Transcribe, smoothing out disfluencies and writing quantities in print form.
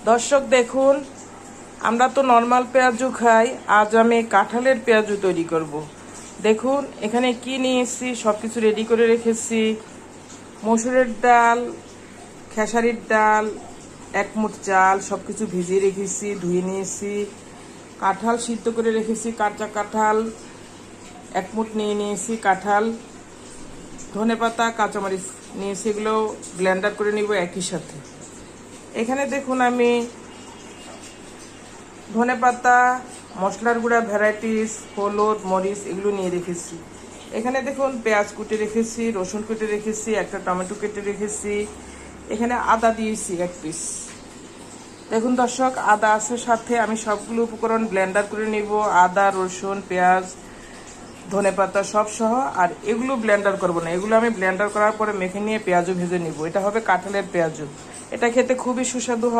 দর্শক দেখুন, আমরা তো নর্মাল পেঁয়াজু খাই, আজ আমি কাঁঠালের পেঁয়াজু তৈরি করব। দেখুন এখানে কি নিয়েছি, সব কিছু রেডি করে রেখেছি। মসুরের ডাল, খেসারির ডাল, এক মুঠ চাল, সব কিছু ভিজিয়ে রেখেছি, ধুয়ে নিয়েছি। কাঁঠাল সিদ্ধ করে রেখেছি, কাঁচা কাঁঠাল এক মুঠ নিয়ে নিয়েছি। কাঁঠাল, ধনেপাতা, কাঁচামরিচ নিয়েছি, এগুলো ব্লেন্ডার করে নিব একই সাথে। এখানে দেখুন আমি ধনেপাতা, মশলার গুঁড়া, ভ্যারাইটিস, হলুদ, মরিচ এগুলো নিয়ে রেখেছি। এখানে দেখুন পেঁয়াজ কুটে রেখেছি, রসুন কুটে রেখেছি, একটা টমেটো কেটে রেখেছি। এখানে আদা দিয়েছি 1 পিস। দেখুন দর্শক, আদা আছে সাথে। আমি সবগুলো উপকরণ ব্লেন্ডার করে নিব, আদা, রসুন, পেঁয়াজ, ধনেপাতা সব সহ। আর এগুলো ব্লেন্ডার করব না, এগুলো আমি ব্লেন্ডার করার পরে মেখে নিয়ে পেঁয়াজও ভেজে নিব। এটা হবে কাঁঠালের পেঁয়াজু। এটা খেতে খুবই সুস্বাদু হবে।